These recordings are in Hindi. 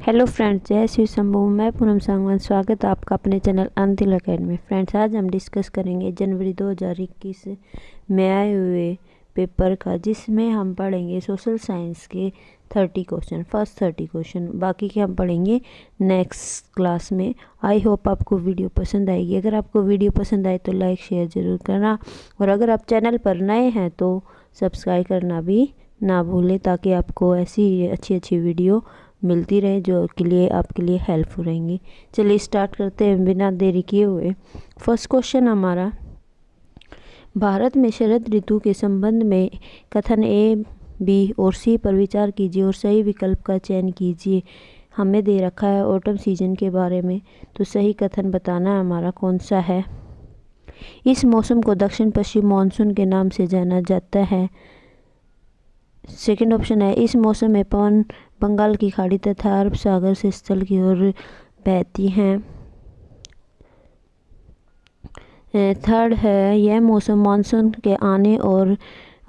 हेलो फ्रेंड्स, जय श्री शंभू। मैं पूनम सांगवान, स्वागत है आपका अपने चैनल अनतिल अकेडमी। फ्रेंड्स, आज हम डिस्कस करेंगे जनवरी 2021 में आए हुए पेपर का, जिसमें हम पढ़ेंगे सोशल साइंस के 30 क्वेश्चन, फर्स्ट 30 क्वेश्चन। बाकी के हम पढ़ेंगे नेक्स्ट क्लास में। आई होप आपको वीडियो पसंद आएगी। अगर आपको वीडियो पसंद आए तो लाइक शेयर ज़रूर करना, और अगर आप चैनल पर नए हैं तो सब्सक्राइब करना भी ना भूलें, ताकि आपको ऐसी अच्छी वीडियो मिलती रहे जो आपके लिए हेल्पफुल रहेंगी। चलिए स्टार्ट करते हैं बिना देरी किए हुए। फर्स्ट क्वेश्चन हमारा, भारत में शरद ऋतु के संबंध में कथन ए, बी और सी पर विचार कीजिए और सही विकल्प का चयन कीजिए। हमें दे रखा है ऑटम सीजन के बारे में, तो सही कथन बताना है हमारा कौन सा है। इस मौसम को दक्षिण पश्चिम मानसून के नाम से जाना जाता है। सेकंड ऑप्शन है, इस मौसम में पवन बंगाल की खाड़ी तथा अरब सागर से स्थल की ओर बहती हैं। थर्ड है, यह मौसम मानसून के आने और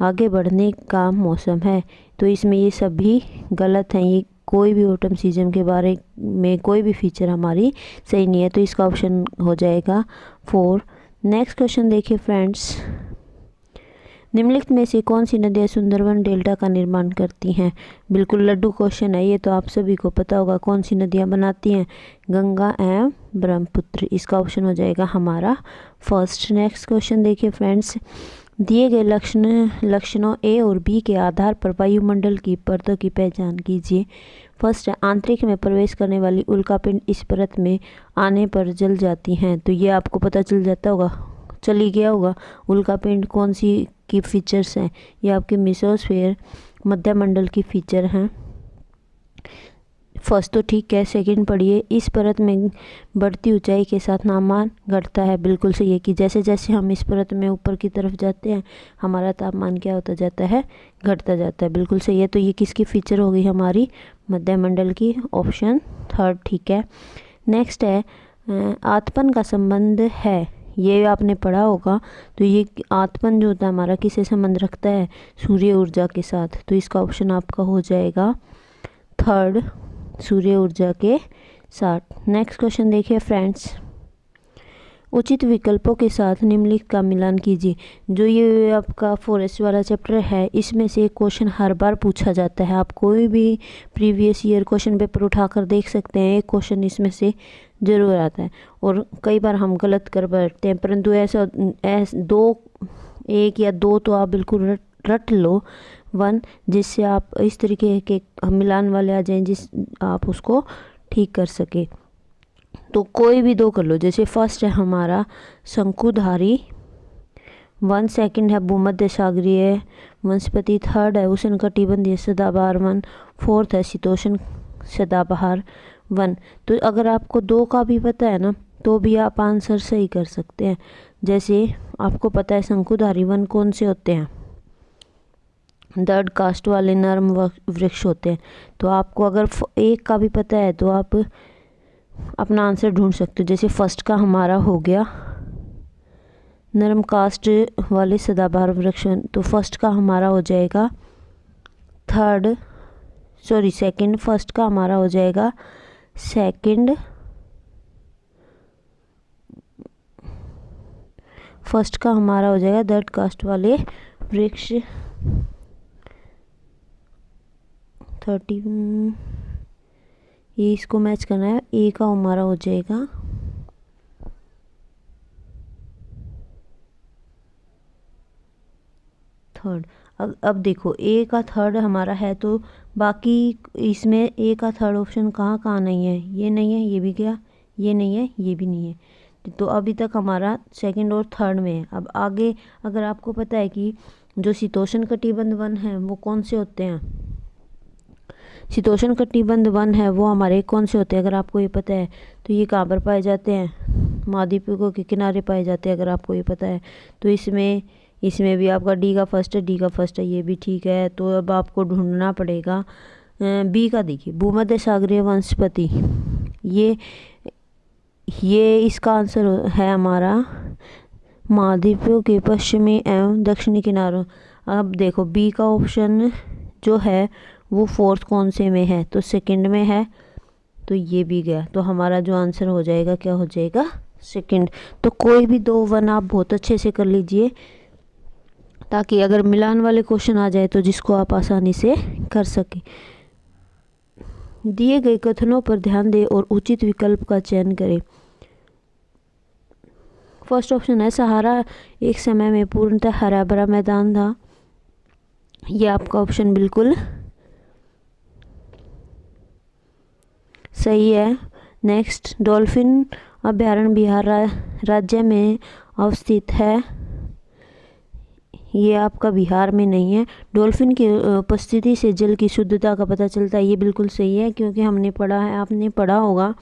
आगे बढ़ने का मौसम है। तो इसमें ये सभी गलत हैं। ये कोई भी ऑटम सीजन के बारे में कोई भी फीचर हमारी सही नहीं है, तो इसका ऑप्शन हो जाएगा 4। नेक्स्ट क्वेश्चन देखिए फ्रेंड्स, निम्नलिखित में से कौन सी नदियाँ सुंदरवन डेल्टा का निर्माण करती हैं। बिल्कुल लड्डू क्वेश्चन है ये, तो आप सभी को पता होगा कौन सी नदियाँ बनाती हैं, गंगा एवं ब्रह्मपुत्र। इसका ऑप्शन हो जाएगा हमारा फर्स्ट। नेक्स्ट क्वेश्चन देखिए फ्रेंड्स, दिए गए लक्षणों ए और बी के आधार पर वायुमंडल की परतों की पहचान कीजिए। फर्स्ट है, आंतरिक में प्रवेश करने वाली उल्कापिंड इस परत में आने पर जल जाती हैं। तो ये आपको पता चल ही गया होगा उल्कापिंड कौन सी की फीचर्स हैं। ये आपके मेसोस्फीयर मध्यमंडल की फीचर हैं। फर्स्ट तो ठीक है। सेकंड पढ़िए, इस परत में बढ़ती ऊंचाई के साथ तापमान घटता है। बिल्कुल सही है कि जैसे जैसे हम इस परत में ऊपर की तरफ जाते हैं हमारा तापमान क्या होता जाता है, घटता जाता है। बिल्कुल सही है। तो ये किसकी फीचर होगी, हमारी मध्यमंडल की। ऑप्शन थर्ड ठीक है। नेक्स्ट है, आतपन का संबंध है, ये आपने पढ़ा होगा। तो ये आतपन जो होता है हमारा किससे संबंध रखता है, सूर्य ऊर्जा के साथ। तो इसका ऑप्शन आपका हो जाएगा थर्ड, सूर्य ऊर्जा के साथ। नेक्स्ट क्वेश्चन देखिए फ्रेंड्स, उचित विकल्पों के साथ निम्नलिखित का मिलान कीजिए। जो ये आपका फॉरेस्ट वाला चैप्टर है, इसमें से एक क्वेश्चन हर बार पूछा जाता है। आप कोई भी प्रीवियस ईयर क्वेश्चन पेपर उठाकर देख सकते हैं, एक क्वेश्चन इसमें से जरूर आता है। और कई बार हम गलत कर बैठते हैं, परंतु ऐसा एक या दो तो आप बिल्कुल रट लो 1, जिससे आप इस तरीके के मिलान वाले आ जाएं जिस आप उसको ठीक कर सके। तो कोई भी 2 कर लो। जैसे फर्स्ट है हमारा शंकुधारी 1, सेकंड है भूमध्य सागरीय वनस्पति, थर्ड है उष्णकटिबंधीय सदाबहार वन, फोर्थ है शीतोष्ण सदाबहार वन। तो अगर आपको 2 का भी पता है ना, तो भी आप आंसर सही कर सकते हैं। जैसे आपको पता है शंकुधारी वन कौन से होते हैं, दृढ़ काष्ठ वाले नर्म वृक्ष होते हैं। तो आपको अगर एक का भी पता है तो आप अपना आंसर ढूंढ सकते हो। जैसे फर्स्ट का हमारा हो गया नरम काष्ठ वाले सदाबहार वृक्ष, तो फर्स्ट का हमारा हो जाएगा सेकंड। फर्स्ट का हमारा हो जाएगा सेकंड, फर्स्ट का हमारा हो जाएगा दृढ़ काष्ठ वाले वृक्ष 30। ये इसको मैच करना है, ए का हमारा हो जाएगा थर्ड। अब देखो ए का थर्ड हमारा है, तो बाकी इसमें ए का थर्ड ऑप्शन कहाँ नहीं है, ये नहीं है, ये भी गया, ये नहीं है, ये भी नहीं है। तो अभी तक हमारा सेकंड और थर्ड में है। अब आगे अगर आपको पता है कि जो शीतोष्ण कटिबंध वन है वो कौन से होते हैं, शीतोष्ण कटिबंध वन है वो हमारे कौन से होते हैं, अगर आपको ये पता है तो ये कहाँ पर पाए जाते हैं, महाद्वीपों के किनारे पाए जाते हैं, अगर आपको ये पता है। तो इसमें भी आपका डी का फर्स्ट है, ये भी ठीक है। तो अब आपको ढूंढना पड़ेगा बी का। देखिए भूमध्य सागरीय वनस्पति, ये इसका आंसर है हमारा महाद्वीपों के पश्चिमी एवं दक्षिणी किनारों। अब देखो बी का ऑप्शन जो है वो फोर्थ कौन से में है, तो सेकंड में है। तो ये भी गया। तो हमारा जो आंसर हो जाएगा क्या हो जाएगा, सेकंड। तो कोई भी 2 1 आप बहुत अच्छे से कर लीजिए, ताकि अगर मिलान वाले क्वेश्चन आ जाए तो जिसको आप आसानी से कर सकें। दिए गए कथनों पर ध्यान दें और उचित विकल्प का चयन करें। फर्स्ट ऑप्शन है, सहारा एक समय में पूर्णतः हरा भरा मैदान था। ये आपका ऑप्शन बिल्कुल सही है। नेक्स्ट, डॉल्फिन अभयारण्य बिहार राज्य में अवस्थित है। ये आपका बिहार में नहीं है। डॉल्फिन की उपस्थिति से जल की शुद्धता का पता चलता है। ये बिल्कुल सही है, क्योंकि हमने पढ़ा है, आपने पढ़ा होगा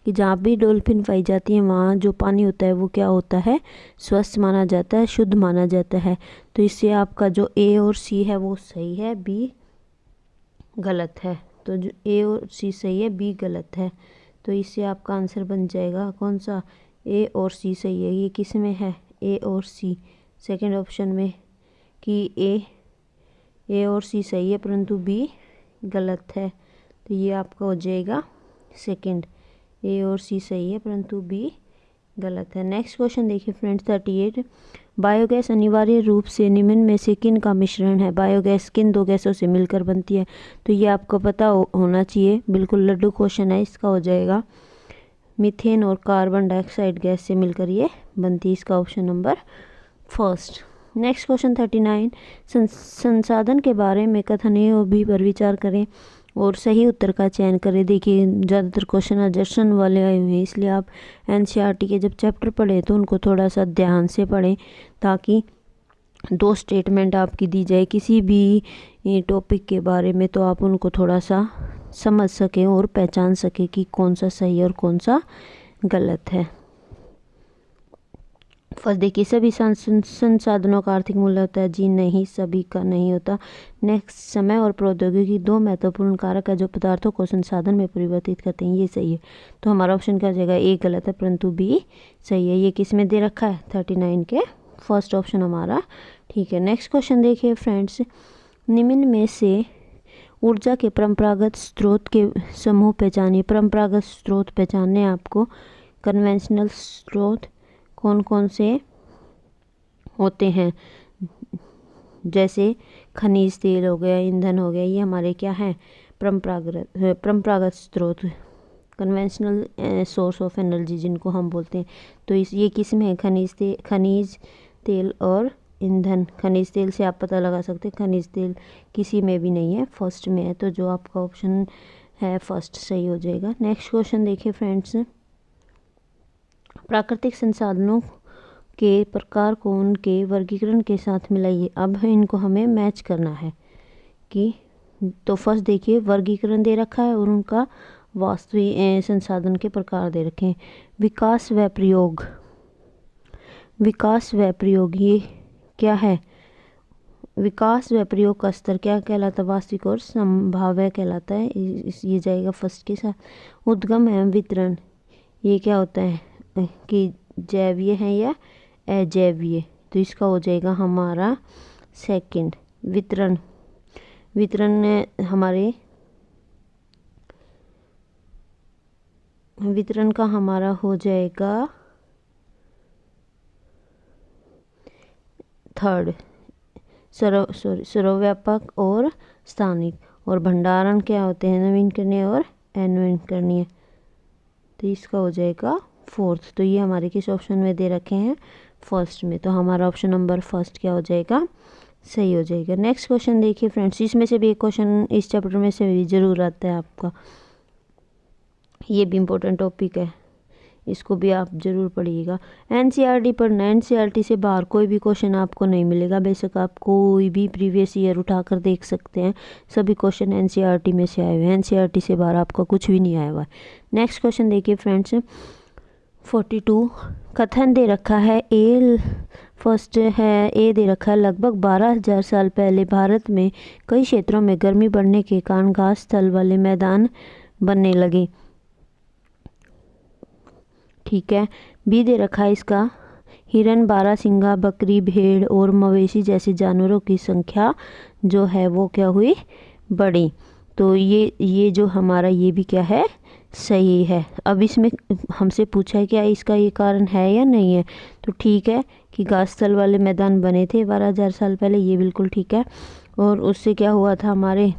कि जहाँ भी डॉल्फिन पाई जाती है वहाँ जो पानी होता है वो क्या होता है, स्वच्छ माना जाता है, शुद्ध माना जाता है। तो इससे आपका जो ए और सी है वो सही है, बी गलत है। तो जो ए और सी सही है, बी गलत है। तो इससे आपका आंसर बन जाएगा कौन सा, ए और सी सही है। ये किस में है, ए और सी, सेकंड ऑप्शन में, कि ए और सी सही है परंतु बी गलत है। तो ये आपका हो जाएगा सेकंड, ए और सी सही है परंतु बी गलत है। नेक्स्ट क्वेश्चन देखिए फ्रेंड्स 38, बायोगैस अनिवार्य रूप से निम्न में से किन का मिश्रण है। बायोगैस किन 2 गैसों से मिलकर बनती है। तो ये आपको पता होना चाहिए, बिल्कुल लड्डू क्वेश्चन है। इसका हो जाएगा मीथेन और कार्बन डाइऑक्साइड गैस से मिलकर ये बनती है। इसका option number first. Next question 39, संसाधन के बारे में कथनीय भी पर विचार करें और सही उत्तर का चयन करें। देखिए ज़्यादातर क्वेश्चन अजर्शन वाले आए हुए हैं, इसलिए आप एनसीईआरटी के जब चैप्टर पढ़ें तो उनको थोड़ा सा ध्यान से पढ़ें, ताकि 2 स्टेटमेंट आपकी दी जाए किसी भी टॉपिक के बारे में, तो आप उनको थोड़ा सा समझ सकें और पहचान सकें कि कौन सा सही और कौन सा गलत है। फर्स्ट देखिए, सभी संसाधनों का आर्थिक मूल्य होता है। जी नहीं, सभी का नहीं होता। नेक्स्ट, समय और प्रौद्योगिकी 2 महत्वपूर्ण कारक है जो पदार्थों को संसाधन में परिवर्तित करते हैं। ये सही है। तो हमारा ऑप्शन क्या हो जाएगा, ए गलत है परंतु बी सही है। ये किस में दे रखा है, 39 के फर्स्ट ऑप्शन हमारा ठीक है। नेक्स्ट क्वेश्चन देखिए फ्रेंड्स, निम्न में से ऊर्जा के परंपरागत स्रोत के समूह पहचानिए। परंपरागत स्रोत पहचानने आपको, कन्वेंशनल स्रोत कौन कौन से होते हैं, जैसे खनिज तेल हो गया, ईंधन हो गया, ये हमारे क्या हैं, परंपरागत स्रोत, कन्वेंशनल सोर्स ऑफ एनर्जी जिनको हम बोलते हैं। तो ये किस में है, खनिज तेल और ईंधन। खनिज तेल से आप पता लगा सकते हैं, खनिज तेल किसी में भी नहीं है, फर्स्ट में है। तो जो आपका ऑप्शन है फर्स्ट सही हो जाएगा। नेक्स्ट क्वेश्चन देखिए फ्रेंड्स, प्राकृतिक संसाधनों के प्रकार को उनके वर्गीकरण के साथ मिलाइए। अब इनको हमें मैच करना है कि, तो फर्स्ट देखिए वर्गीकरण दे रखा है और उनका वास्तविक संसाधन के प्रकार दे रखे हैं। विकास व प्रयोग, विकास व प्रयोग ये क्या है, विकास व प्रयोग का स्तर क्या कहलाता है, वास्तविक और संभाव्य कहलाता है। ये जाएगा फर्स्ट के साथ। उद्गम एवं वितरण, ये क्या होता है कि जैवीय है या अजैवीय। तो इसका हो जाएगा हमारा सेकंड। वितरण, वितरण हमारे वितरण का हमारा हो जाएगा थर्ड। सर्वव्यापक और स्थानिक। और भंडारण क्या होते हैं, नवीनकरणीय और अनवीनकरणीय। तो इसका हो जाएगा फोर्थ। तो ये हमारे किस ऑप्शन में दे रखे हैं, फर्स्ट में। तो हमारा ऑप्शन नंबर फर्स्ट क्या हो जाएगा, सही हो जाएगा। नेक्स्ट क्वेश्चन देखिए फ्रेंड्स, इसमें से भी एक क्वेश्चन इस चैप्टर में से भी जरूर आता है आपका, ये भी इम्पोर्टेंट टॉपिक है, इसको भी आप जरूर पढ़िएगा। एनसीईआरटी पढ़ना, एनसीईआरटी से बाहर कोई भी क्वेश्चन आपको नहीं मिलेगा। बेशक आप कोई भी प्रीवियस ईयर उठाकर देख सकते हैं, सभी क्वेश्चन एनसीईआरटी में से आए हुए हैं। एनसीईआरटी से बाहर आपका कुछ भी नहीं आया हुआ है। नेक्स्ट क्वेश्चन देखिए फ्रेंड्स 42, कथन दे रखा है ए, फर्स्ट है ए दे रखा है, लगभग 12,000 साल पहले भारत में कई क्षेत्रों में गर्मी बढ़ने के कारण घास स्थल वाले मैदान बनने लगे। ठीक है। बी दे रखा है इसका, हिरन, बारहसिंगा, बकरी, भेड़ और मवेशी जैसे जानवरों की संख्या जो है वो क्या हुई, बढ़ी। तो ये जो हमारा ये भी क्या है, सही है। अब इसमें हमसे पूछा है क्या इसका ये कारण है या नहीं है, तो ठीक है कि घास स्थल वाले मैदान बने थे 12,000 साल पहले, ये बिल्कुल ठीक है। और उससे क्या हुआ था, हमारे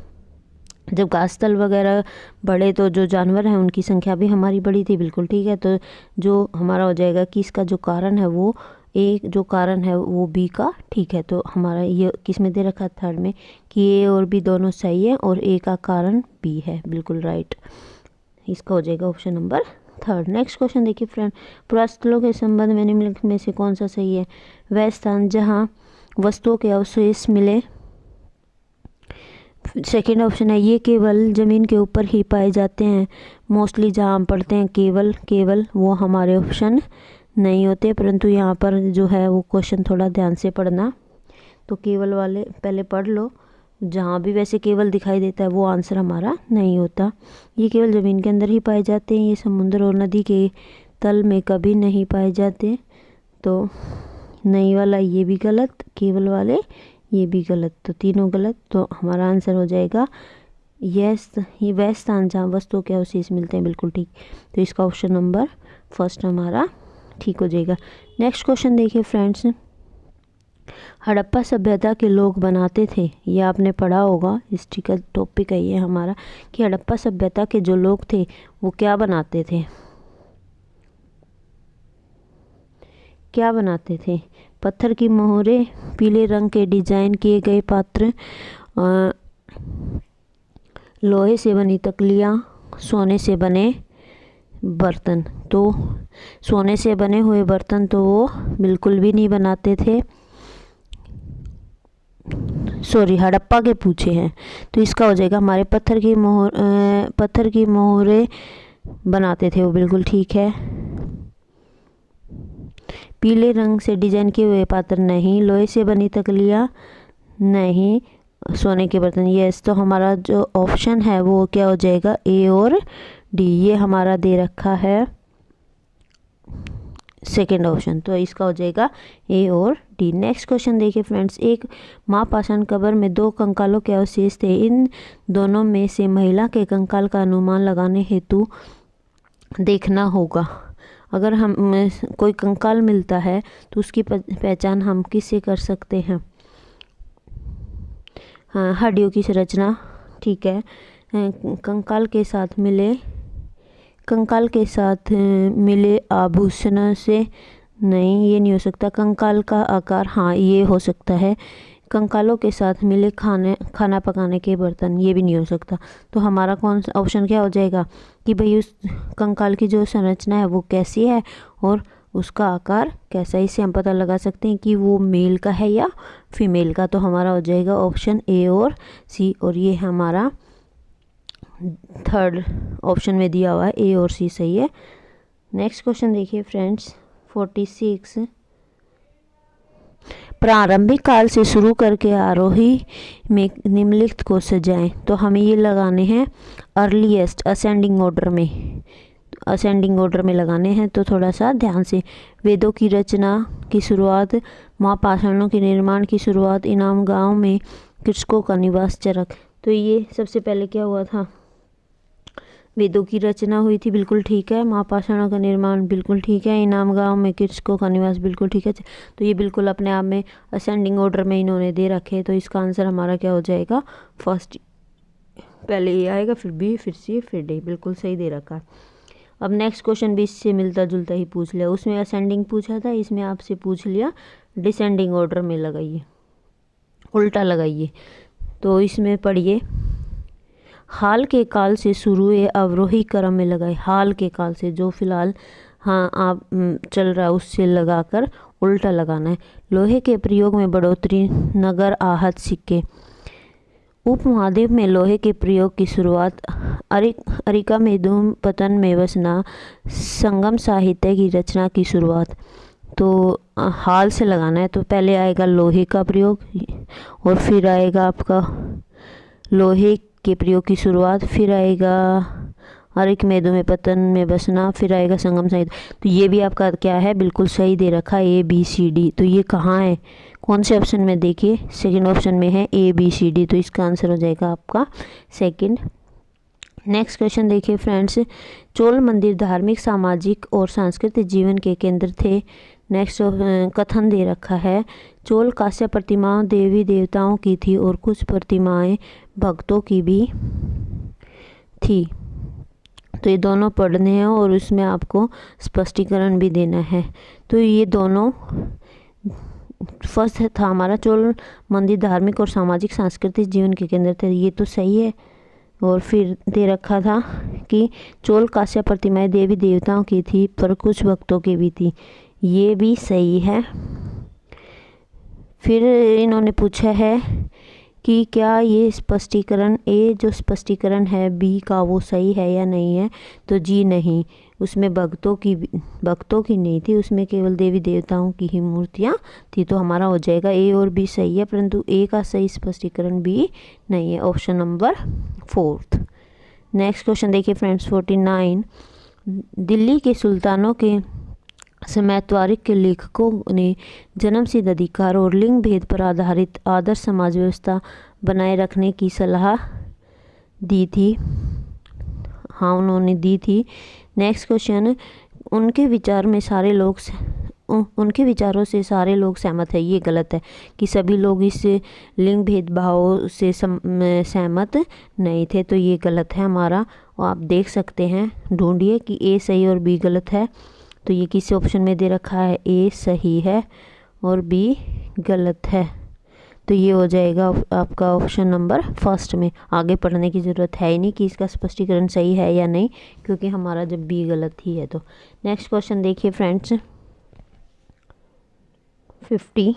जब घास स्थल वगैरह बढ़े तो जो जानवर हैं उनकी संख्या भी हमारी बढ़ी थी, बिल्कुल ठीक है। तो जो हमारा हो जाएगा कि इसका जो कारण है वो ए, जो कारण है वो बी का ठीक है। तो हमारा ये किस में दे रखा है, थर्ड में, कि ए और बी दोनों सही है और ए का कारण बी है, बिल्कुल राइट। इसका हो जाएगा option number third. Next question देखिए फ्रेंड, पुरास्थलों के संबंध में निम्नलिखित में से कौन सा सही है। वह स्थान जहाँ वस्तुओं के अवशेष मिले, सेकेंड ऑप्शन है ये केवल ज़मीन के ऊपर ही पाए जाते हैं। मोस्टली जहाँ हम पढ़ते हैं केवल वो हमारे ऑप्शन नहीं होते, परंतु यहाँ पर जो है वो क्वेश्चन थोड़ा ध्यान से पढ़ना। तो केवल वाले पहले पढ़ लो, जहाँ भी वैसे केवल दिखाई देता है वो आंसर हमारा नहीं होता। ये केवल ज़मीन के अंदर ही पाए जाते हैं, ये समुद्र और नदी के तल में कभी नहीं पाए जाते। तो नहीं वाला ये भी गलत, केवल वाले ये भी गलत, तो तीनों गलत। तो हमारा आंसर हो जाएगा यस, ये वह स्थान जहाँ वस्तुओं के अवशेष मिलते हैं, बिल्कुल ठीक। तो इसका ऑप्शन नंबर फर्स्ट हमारा ठीक हो जाएगा। नेक्स्ट क्वेश्चन देखिए फ्रेंड्स, हड़प्पा सभ्यता के लोग बनाते थे, ये आपने पढ़ा होगा, हिस्ट्री का टॉपिक है ये हमारा, कि हड़प्पा सभ्यता के जो लोग थे वो क्या बनाते थे, क्या बनाते थे। पत्थर की मोहरें, पीले रंग के डिजाइन किए गए पात्र, लोहे से बनी तकलियाँ, सोने से बने बर्तन। तो सोने से बने हुए बर्तन तो वो बिल्कुल भी नहीं बनाते थे, सॉरी हड़प्पा के पूछे हैं। तो इसका हो जाएगा हमारे पत्थर की मोहरें बनाते थे वो, बिल्कुल ठीक है। पीले रंग से डिजाइन किए हुए पात्र नहीं, लोहे से बनी तकलियाँ नहीं, सोने के बर्तन यस। तो हमारा जो ऑप्शन है वो क्या हो जाएगा, ए और डी, ये हमारा दे रखा है सेकेंड ऑप्शन, तो इसका हो जाएगा ए और डी। नेक्स्ट क्वेश्चन देखिए फ्रेंड्स, एक महापाषाण कब्र में 2 कंकालों के अवशेष थे, इन दोनों में से महिला के कंकाल का अनुमान लगाने हेतु देखना होगा। अगर हम कोई कंकाल मिलता है तो उसकी पहचान हम किससे कर सकते हैं। हाँ, हड्डियों की संरचना, ठीक है। कंकाल के साथ मिले आभूषण से, नहीं ये नहीं हो सकता। कंकाल का आकार, हाँ ये हो सकता है। कंकालों के साथ मिले खाना पकाने के बर्तन, ये भी नहीं हो सकता। तो हमारा कौन सा ऑप्शन क्या हो जाएगा कि भाई उस कंकाल की जो संरचना है वो कैसी है और उसका आकार कैसा है, इससे हम पता लगा सकते हैं कि वो मेल का है या फीमेल का। तो हमारा हो जाएगा ऑप्शन ए और सी, और ये हमारा थर्ड ऑप्शन में दिया हुआ है, ए और सी सही है। नेक्स्ट क्वेश्चन देखिए फ्रेंड्स 46, प्रारंभिक काल से शुरू करके आरोही में निम्नलिखित को सजाएं। तो हमें ये लगाने हैं अर्लीस्ट असेंडिंग ऑर्डर में लगाने हैं। तो थोड़ा सा ध्यान से, वेदों की रचना की शुरुआत, महापाषाणों के निर्माण की शुरुआत, इनाम गांव में कृषकों का निवास, चरक। तो ये सबसे पहले क्या हुआ था, वेदों की रचना हुई थी, बिल्कुल ठीक है। महापाषाणों का निर्माण, बिल्कुल ठीक है। इनाम गांव में कृषकों का निवास, बिल्कुल ठीक है। तो ये बिल्कुल अपने आप में असेंडिंग ऑर्डर में इन्होंने दे रखे। तो इसका आंसर हमारा क्या हो जाएगा, फर्स्ट, पहले ए आएगा फिर बी फिर सी फिर डी, बिल्कुल सही दे रखा है। अब नेक्स्ट क्वेश्चन भी इससे मिलता जुलता ही पूछ लिया, उसमें असेंडिंग पूछा था, इसमें आपसे पूछ लिया डिसेंडिंग ऑर्डर में लगाइए, उल्टा लगाइए। तो इसमें पढ़िए, हाल के काल से शुरू हुए अवरोही क्रम में लगाए। हाल के काल से, जो फिलहाल हाँ आप चल रहा है उससे लगाकर उल्टा लगाना है। लोहे के प्रयोग में बढ़ोतरी, नगर आहत सिक्के। उपमहाद्वीप में लोहे के प्रयोग की शुरुआत, अरिका में धूम पतन में वसना, संगम साहित्य की रचना की शुरुआत। तो हाल से लगाना है, तो पहले आएगा लोहे का प्रयोग और फिर आएगा आपका लोहे के प्रयोग की शुरुआत, फिर आएगा अरिक मेदों में पतन में बसना, फिर आएगा संगम साहित्य। तो ये भी आपका क्या है, बिल्कुल सही दे रखा है, ABCD। तो ये कहाँ है, कौन से ऑप्शन में, देखिए सेकंड ऑप्शन में है ABCD। तो इसका आंसर हो जाएगा आपका सेकंड। नेक्स्ट क्वेश्चन देखिए फ्रेंड्स, चोल मंदिर धार्मिक, सामाजिक और सांस्कृतिक जीवन के केंद्र थे। नेक्स्ट कथन दे रखा है, चोल कांस्य प्रतिमाओं देवी देवताओं की थी और कुछ प्रतिमाएं भक्तों की भी थी। तो ये दोनों पढ़ने हैं और उसमें आपको स्पष्टीकरण भी देना है। तो ये दोनों, फर्स्ट था हमारा चोल मंदिर धार्मिक और सामाजिक सांस्कृतिक जीवन के केंद्र थे, ये तो सही है। और फिर दे रखा था कि चोल कांस्य प्रतिमाएं देवी देवताओं की थी पर कुछ भक्तों की भी थी, ये भी सही है। फिर इन्होंने पूछा है कि क्या ये स्पष्टीकरण, ए जो स्पष्टीकरण है बी का वो सही है या नहीं है। तो जी नहीं, उसमें भक्तों की नहीं थी, उसमें केवल देवी देवताओं की ही मूर्तियाँ थी। तो हमारा हो जाएगा ए और बी सही है, परंतु ए का सही स्पष्टीकरण बी नहीं है, ऑप्शन नंबर 4। नेक्स्ट क्वेश्चन देखिए फ्रेंड्स 49, दिल्ली के सुल्तानों के समैत्वारिक के लेखकों ने जन्मसिद्ध अधिकार और लिंग भेद पर आधारित आदर्श समाज व्यवस्था बनाए रखने की सलाह दी थी। हाँ, उन्होंने दी थी। नेक्स्ट क्वेश्चन, उनके विचारों से सारे लोग सहमत है, ये गलत है कि सभी लोग इस लिंग भेदभाव से सहमत नहीं थे। तो ये गलत है हमारा, और आप देख सकते हैं, ढूंढिए कि ए सही और बी गलत है। तो ये किस ऑप्शन में दे रखा है, ए सही है और बी गलत है। तो ये हो जाएगा आपका ऑप्शन नंबर फर्स्ट में। आगे पढ़ने की ज़रूरत है ही नहीं कि इसका स्पष्टीकरण सही है या नहीं, क्योंकि हमारा जब बी गलत ही है। तो नेक्स्ट क्वेश्चन देखिए फ्रेंड्स 50,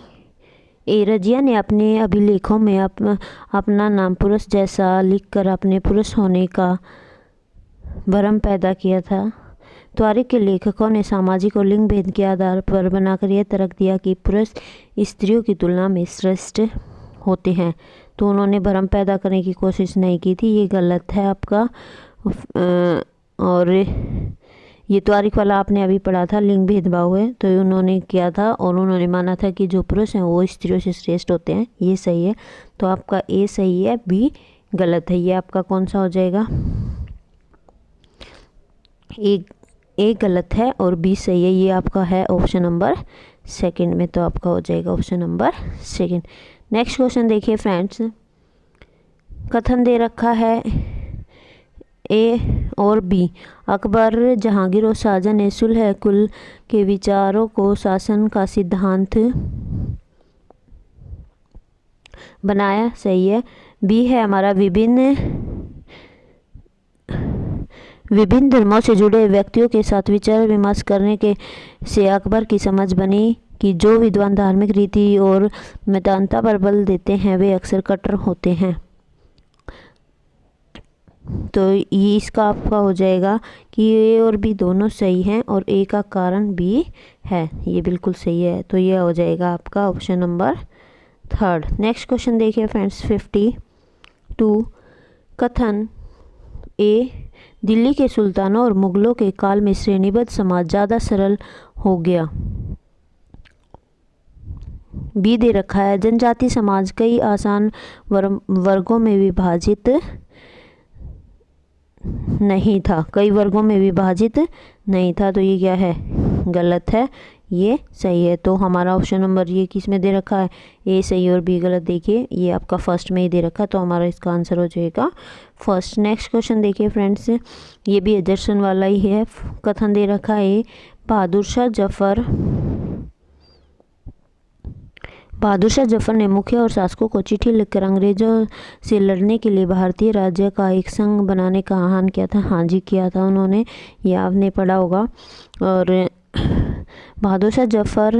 रजिया ने अपने अभिलेखों में अपना नाम पुरुष जैसा लिखकर अपने पुरुष होने का भ्रम पैदा किया था। त्वारिक के लेखकों ने सामाजिक और लिंग भेद के आधार पर बनाकर यह तर्क दिया कि पुरुष स्त्रियों की तुलना में श्रेष्ठ होते हैं। तो उन्होंने भ्रम पैदा करने की कोशिश नहीं की थी, ये गलत है आपका। और ये त्वारिक वाला आपने अभी पढ़ा था, लिंग भेदभाव है, तो उन्होंने किया था और उन्होंने माना था कि जो पुरुष हैं वो स्त्रियों से श्रेष्ठ होते हैं, ये सही है। तो आपका ए सही है, बी गलत है। ये आपका कौन सा हो जाएगा, ए गलत है और बी सही है, ये आपका है ऑप्शन नंबर सेकंड में। तो आपका हो जाएगा option number second. Next question देखिए फ्रेंड्स, कथन दे रखा है ए और बी, अकबर, जहांगीर और शाहजहां ने सुलह कुल के विचारों को शासन का सिद्धांत बनाया, सही है। बी है हमारा, विभिन्न धर्मों से जुड़े व्यक्तियों के साथ विचार विमर्श करने के से अकबर की समझ बनी कि जो विद्वान धार्मिक रीति और मितानता पर बल देते हैं वे अक्सर कट्टर होते हैं। तो ये इसका आपका हो जाएगा कि ए और बी दोनों सही हैं और ए का कारण बी है, ये बिल्कुल सही है। तो ये हो जाएगा आपका option number third. Next question देखिए फ्रेंड्स 52, कथन ए, दिल्ली के सुल्तानों और मुगलों के काल में श्रेणीबद्ध समाज ज़्यादा सरल हो गया। बी दे रखा है, जनजाति समाज कई आसान वर्गों में विभाजित नहीं था, कई वर्गों में विभाजित नहीं था। तो ये क्या है, गलत है, ये सही है। तो हमारा ऑप्शन नंबर ये किस में दे रखा है, ए सही और बी गलत। देखिए ये आपका फर्स्ट में ही दे रखा है, तो हमारा इसका आंसर हो जाएगा फर्स्ट। नेक्स्ट क्वेश्चन देखिए फ्रेंड्स, ये भी एजर्सन वाला ही है। कथन दे रखा है, बहादुर शाह जफर ने मुखिया और शासकों को चिट्ठी लिखकर अंग्रेजों से लड़ने के लिए भारतीय राज्य का एक संघ बनाने का आह्वान किया था। हाँ जी, किया था उन्होंने, ये आपने पढ़ा होगा। और बहादुर शाह जफर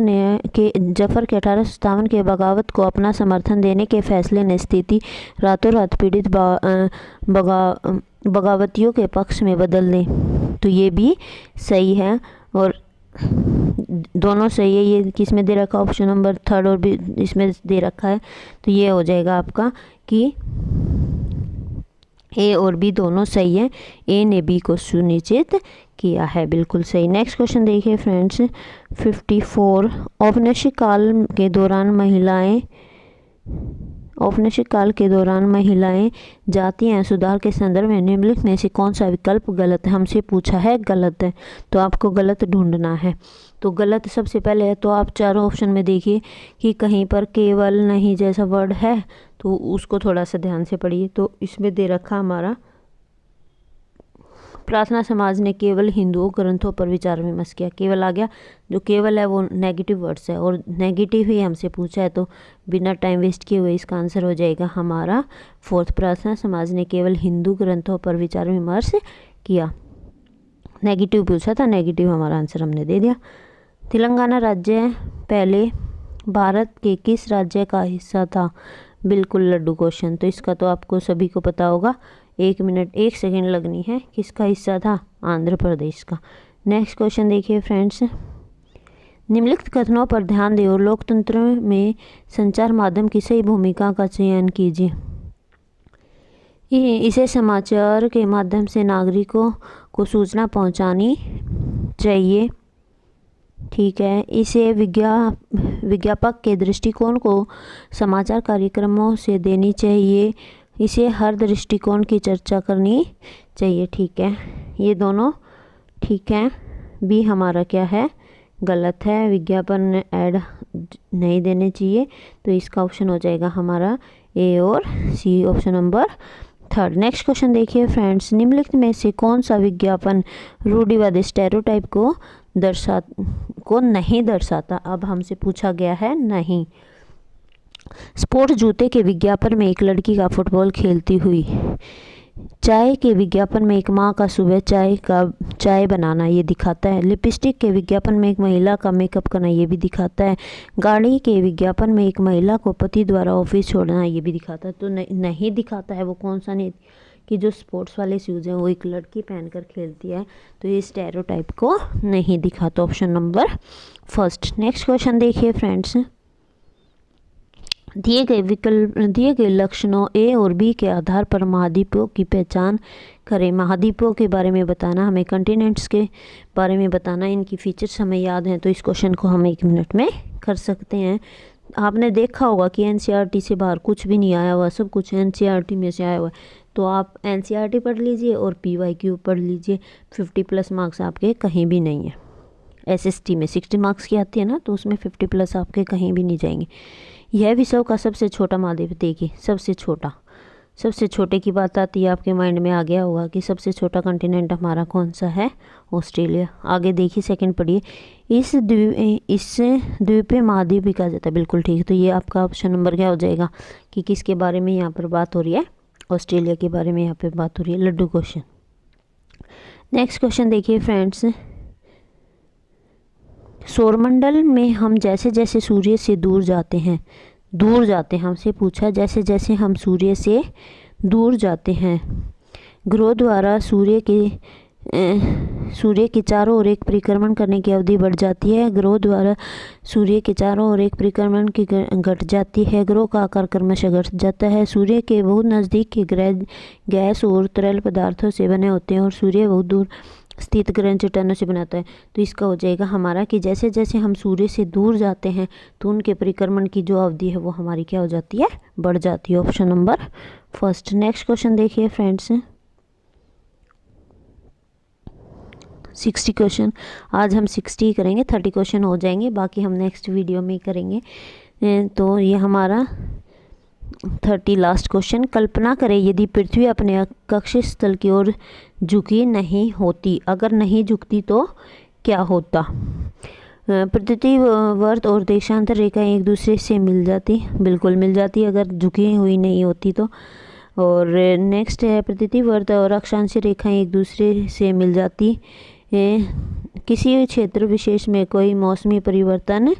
के 1857 के बगावत को अपना समर्थन देने के फैसले ने स्थिति रातों रात पीड़ित बगावतियों के पक्ष में बदल दी। तो ये भी सही है और दोनों सही है। ये किस में दे रखा है, ऑप्शन नंबर थर्ड और भी इसमें दे रखा है। तो ये हो जाएगा आपका कि ए और बी दोनों सही है। ए ने बी को सुनिश्चित किया है, बिल्कुल सही। नेक्स्ट क्वेश्चन देखिए फ्रेंड्स 54। औपनिवेशिक काल के दौरान महिलाएं जाति एवं सुधार के संदर्भ में निम्नलिखित में से कौन सा विकल्प गलत है? हमसे पूछा है गलत है, तो आपको गलत ढूंढना है। तो गलत सबसे पहले है, तो आप चारों ऑप्शन में देखिए कि कहीं पर केवल नहीं जैसा वर्ड है, तो उसको थोड़ा सा ध्यान से पढ़िए। तो इसमें दे रखा हमारा प्रार्थना समाज ने केवल हिंदुओं ग्रंथों पर विचार विमर्श किया। केवल आ गया, जो केवल है वो नेगेटिव वर्ड्स है और नेगेटिव ही हमसे पूछा है, तो बिना टाइम वेस्ट किए हुए इसका आंसर हो जाएगा हमारा 4th। प्रार्थना समाज ने केवल हिंदू ग्रंथों पर विचार विमर्श किया। नेगेटिव पूछा था, नेगेटिव हमारा आंसर हमने दे दिया। तेलंगाना राज्य पहले भारत के किस राज्य का हिस्सा था? बिल्कुल लड्डू क्वेश्चन, तो इसका तो आपको सभी को पता होगा। 1 मिनट 1 सेकेंड लगनी है। किसका हिस्सा था? आंध्र प्रदेश का। नेक्स्ट क्वेश्चन देखिए फ्रेंड्स, निम्नलिखित कथनों पर ध्यान दें और लोकतंत्र में संचार माध्यम की सही भूमिका का चयन कीजिए। इसे समाचार के माध्यम से नागरिकों को सूचना पहुंचानी चाहिए, ठीक है। इसे विज्ञापक के दृष्टिकोण को समाचार कार्यक्रमों से देनी चाहिए। इसे हर दृष्टिकोण की चर्चा करनी चाहिए, ठीक है। ये दोनों ठीक है। बी हमारा क्या है? गलत है, विज्ञापन ऐड नहीं देने चाहिए, तो इसका ऑप्शन हो जाएगा हमारा ए और C, option number 3rd। Next question देखिए फ्रेंड्स, निम्नलिखित में से कौन सा विज्ञापन रूढ़िवादी स्टेरियोटाइप को नहीं दर्शाता? अब हमसे पूछा गया है नहीं। स्पोर्ट्स जूते के विज्ञापन में एक लड़की का फुटबॉल खेलती हुई, चाय के विज्ञापन में एक माँ का सुबह चाय बनाना ये दिखाता है। लिपस्टिक के विज्ञापन में एक महिला का मेकअप करना ये भी दिखाता है। गाड़ी के विज्ञापन में एक महिला को पति द्वारा ऑफिस छोड़ना ये भी दिखाता है। तो नहीं दिखाता है वो कौन सा? नहीं, कि जो स्पोर्ट्स वाले शूज़ हैं वो एक लड़की पहनकर खेलती है, तो ये स्टेरियोटाइप को नहीं दिखाता, option number 1st। Next question देखिए फ्रेंड्स, दिए गए लक्षणों ए और बी के आधार पर महाद्वीपों की पहचान करें। महाद्वीपों के बारे में बताना, हमें कॉन्टिनेंट्स के बारे में बताना, इनकी फीचर्स हमें याद हैं, तो इस क्वेश्चन को हम 1 मिनट में कर सकते हैं। आपने देखा होगा कि एनसीईआरटी से बाहर कुछ भी नहीं आया हुआ, सब कुछ एनसीईआरटी में से आया हुआ है, तो आप एनसीईआरटी पढ़ लीजिए और पीवाईक्यू पढ़ लीजिए। 50+ मार्क्स आपके कहीं भी नहीं है। एसएसटी में 60 मार्क्स की आती है ना, तो उसमें 50+ आपके कहीं भी नहीं जाएंगे। यह विश्व का सबसे छोटा महाद्वीप, देखिए सबसे छोटे की बात आती है, आपके माइंड में आ गया होगा कि सबसे छोटा कॉन्टिनेंट हमारा कौन सा है? ऑस्ट्रेलिया। आगे देखिए, सेकंड पढ़िए, इस द्वीपीय महाद्वीप भी कहा जाता है, बिल्कुल ठीक है। तो ये आपका ऑप्शन नंबर क्या हो जाएगा कि किसके बारे में यहाँ पर बात हो रही है? ऑस्ट्रेलिया के बारे में यहाँ पर बात हो रही है। लड्डू क्वेश्चन। नेक्स्ट क्वेश्चन देखिए फ्रेंड्स, सौरमंडल में हम जैसे जैसे सूर्य से दूर जाते हैं, हमसे पूछा जैसे जैसे हम सूर्य से दूर जाते हैं, ग्रहों द्वारा सूर्य के चारों ओर एक परिक्रमण करने की अवधि बढ़ जाती है। ग्रहों द्वारा सूर्य के चारों ओर एक परिक्रमण की घट जाती है। ग्रहों का आकार क्रमशः घट जाता है। सूर्य के बहुत नज़दीक के ग्रह गैस और तरल पदार्थों से बने होते हैं और सूर्य बहुत दूर स्थित ग्रह चट्टानों से बनाता है। तो इसका हो जाएगा हमारा कि जैसे जैसे हम सूर्य से दूर जाते हैं तो उनके परिक्रमण की जो अवधि है वो हमारी क्या हो जाती है? बढ़ जाती है, option number 1st। Next question देखिए फ्रेंड्स, 60 क्वेश्चन। आज हम 60 ही करेंगे, 30 क्वेश्चन हो जाएंगे, बाकी हम नेक्स्ट वीडियो में करेंगे। तो ये हमारा 30 लास्ट क्वेश्चन। कल्पना करें यदि पृथ्वी अपने कक्षीय स्थल की ओर झुकी नहीं होती, अगर नहीं झुकती तो क्या होता? पृथ्वी वर्त और देशांतर रेखाएं एक दूसरे से मिल जाती, बिल्कुल मिल जाती अगर झुकी हुई नहीं होती तो। और नेक्स्ट है, पृथ्वी वर्त और अक्षांश रेखाएं एक दूसरे से मिल जाती। किसी क्षेत्र विशेष में कोई मौसमी परिवर्तन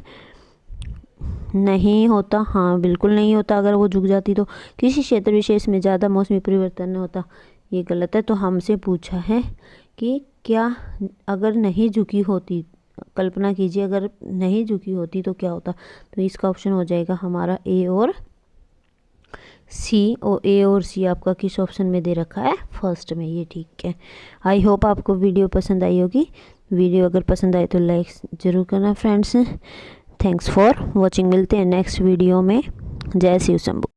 नहीं होता, हाँ बिल्कुल नहीं होता अगर वो झुक जाती तो। किसी क्षेत्र विशेष में ज़्यादा मौसमी परिवर्तन नहीं होता, ये गलत है। तो हमसे पूछा है कि क्या अगर नहीं झुकी होती, कल्पना कीजिए अगर नहीं झुकी होती तो क्या होता? तो इसका ऑप्शन हो जाएगा हमारा ए और सी और ए और सी आपका किस ऑप्शन में दे रखा है, फर्स्ट में, ये ठीक है। आई होप आपको वीडियो पसंद आई होगी। वीडियो अगर पसंद आए तो लाइक ज़रूर करना फ्रेंड्स। Thanks for watching. मिलते हैं नेक्स्ट वीडियो में। जय शिव शंभू।